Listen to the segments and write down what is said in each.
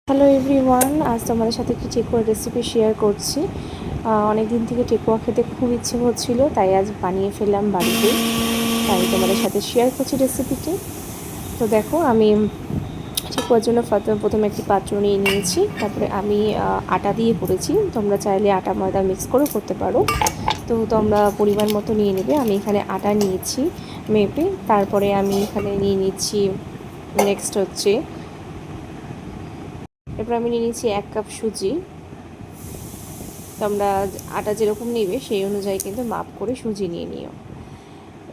Hello everyone, আজ তোমাদের সাথে একটি ঠেকুয়ার রেসিপি শেয়ার করছি। অনেক দিন থেকে ঠেকুয়া খেতে খুব ইচ্ছে হচ্ছিল, তাই আজ বানিয়ে ফেললাম বাড়িতে। তাই তোমাদের সাথে শেয়ার করছি রেসিপিটি। তো দেখো, আমি ঠেকুয়ার জন্য প্রথমে একটি পাত্র নিয়ে নিয়েছি। তারপরে আমি আটা দিয়ে করেছি, তোমরা চাইলে আটা ময়দা মিক্স করেও করতে পারো। তো তোমরা পরিমাণ মতো নিয়ে নেবে। আমি এখানে আটা নিয়েছি মেপে। তারপরে আমি এখানে নিয়ে নিচ্ছি, নেক্সট হচ্ছে, এরপর আমি নিয়ে নিচ্ছি 1 কাপ সুজি। তোমরা আটা যেরকম নেবে সেই অনুযায়ী কিন্তু মাপ করে সুজি নিয়ে নিও।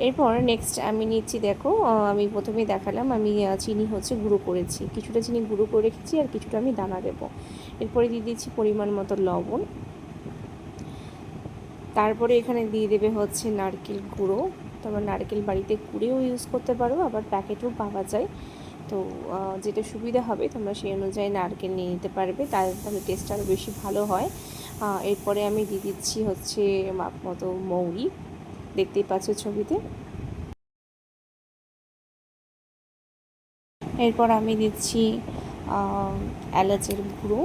এরপর নেক্সট আমি নিচ্ছি, দেখো আমি প্রথমেই দেখালাম আমি চিনি গুঁড়ো করেছি, কিছুটা চিনি গুঁড়ো করে রেখেছি আর কিছুটা আমি দানা দেবো। এরপরে দিয়ে দিচ্ছি পরিমাণ মতো লবণ। তারপরে এখানে দিয়ে দেবে নারকেল গুঁড়ো। তোমরা নারকেল বাড়িতে কুড়েও ইউজ করতে পারো, আবার প্যাকেটও পাওয়া যায়। তো যেটা সুবিধা হবে তোমরা সেই অনুযায়ী নারকেল নিয়ে নিতে পারবে, তাহলে টেস্ট আরও বেশি ভালো হয়। এরপরে আমি দিয়ে দিচ্ছি মাপ মতো মৌরি, দেখতেই পাচ্ছ ছবিতে। এরপর আমি দিচ্ছি এলাচের গুঁড়ো।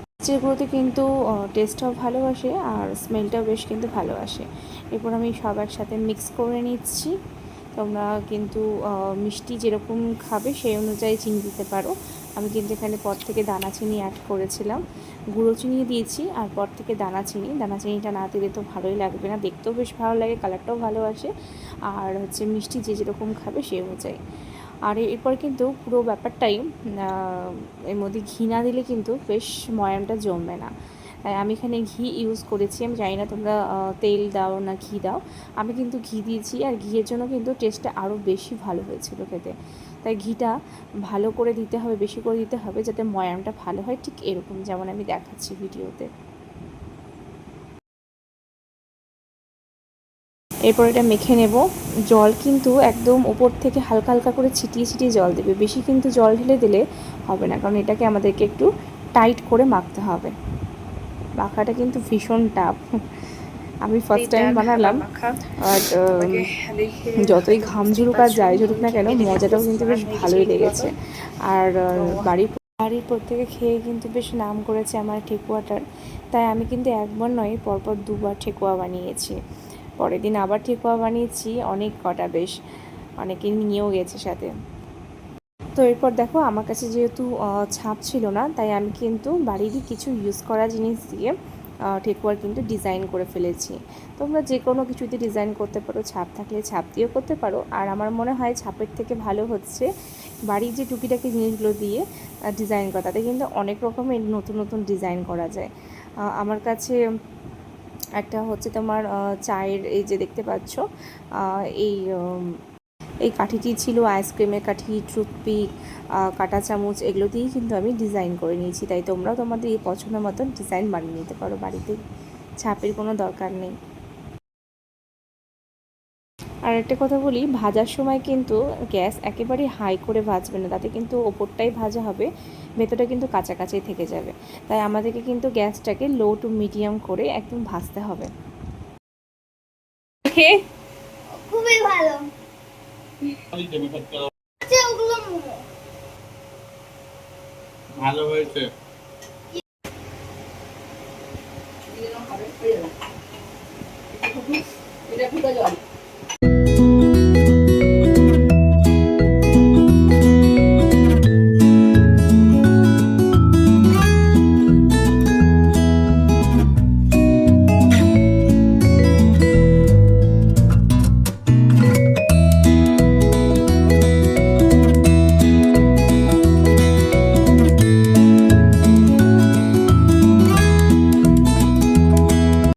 এলাচের গুঁড়োতে কিন্তু টেস্টটাও ভালো আসে আর স্মেলটাও বেশ কিন্তু ভালো আসে। এরপর আমি সব একসাথে মিক্স করে নিচ্ছি। তোমরা কিন্তু মিষ্টি যেরকম খাবে সেই অনুযায়ী চিনি দিতে পারো। আমি কিন্তু এখানে পর থেকে দানা চিনি অ্যাড করেছিলাম, গুঁড়ো চিনি দিয়েছি আর পর থেকে দানা চিনিটা না দিলে তো ভালোই লাগবে না, দেখতেও বেশ ভালো লাগে, কালারটাও ভালো আসে। আর মিষ্টি যে যেরকম খাবে সেই অনুযায়ী। আর এরপর কিন্তু পুরো ব্যাপারটাই এর মধ্যে ঘি না দিলে কিন্তু বেশ ময়ামটা জমবে না। তাই আমি এখানে ঘি ইউজ করেছি। আমি জানি না তোমরা তেল দাও না ঘি দাও, আমি কিন্তু ঘি দিয়েছি আর ঘিয়ের জন্য কিন্তু টেস্টটা আরও বেশি ভালো হয়েছিল খেতে। তাই ঘিটা ভালো করে দিতে হবে, বেশি করে দিতে হবে, যাতে ময়ামটা ভালো হয়, ঠিক এরকম যেমন আমি দেখাচ্ছি ভিডিওতে। এরপর এটা মেখে নেব। জল কিন্তু একদম ওপর থেকে হালকা হালকা করে ছিটিয়ে ছিটিয়ে জল দেবে, বেশি কিন্তু জল ঢেলে দিলে হবে না, কারণ এটাকে আমাদেরকে একটু টাইট করে মাখতে হবে। মাখাটা কিন্তু ভীষণ টাফ। আমি ফার্স্ট টাইম বানালাম, বাট যতই ঘাম ঝুরুক আর যাই ঝুরুক না কেন, মজাটাও কিন্তু বেশ ভালোই লেগেছে। আর বাড়ির প্রত্যেকে খেয়ে কিন্তু বেশ নাম করেছে আমার ঠেকুয়াটার। তাই আমি কিন্তু একবার নয়, পরপর 2বার ঠেকুয়া বানিয়েছি। পরের দিন আবার ঠেকুয়া বানিয়েছি, অনেক কটা, বেশ অনেকে নিয়েও গেছে সাথে। তো এরপর দেখো, আমার কাছে যেহেতু ছাপ ছিল না, তাই আমি কিন্তু বাড়িরই কিছু ইউজ করা জিনিস দিয়ে ঠেকুয়ার কিন্তু ডিজাইন করে ফেলেছি। তোমরা যে কোনো কিছুতে ডিজাইন করতে পারো, ছাপ থাকলে ছাপ দিয়েও করতে পারো। আর আমার মনে হয় ছাপের থেকে ভালো বাড়ির যে টুকিটাকি জিনিসগুলো দিয়ে ডিজাইন করা, তাতে কিন্তু অনেক রকমের নতুন নতুন ডিজাইন করা যায়। আমার কাছে একটা তোমার চায়ের, এই যে দেখতে পাচ্ছ, এই এই কাঠিটি ছিল আইসক্রিমের কাঠি, টুথপিক, কাঁটা চামচ, এগুলো দিয়েই কিন্তু আমি ডিজাইন করে নিয়েছি। তাই তোমরাও তোমাদের এই পছন্দ মতন ডিজাইন বানিয়ে নিতে পারো বাড়িতে, ছাপের কোনো দরকার নেই। আর একটা কথা বলি, ভাজার সময় কিন্তু গ্যাস একেবারে হাই করে ভাজবে না, তাতে কিন্তু ওপরটাই ভাজা হবে, ভেতরটা কিন্তু কাঁচা কাঁচাই থেকে যাবে। তাই আমাদেরকে কিন্তু গ্যাসটাকে লো টু মিডিয়াম করে একদম ভাজতে হবে। খুবই ভালো ভালো হয়েছে।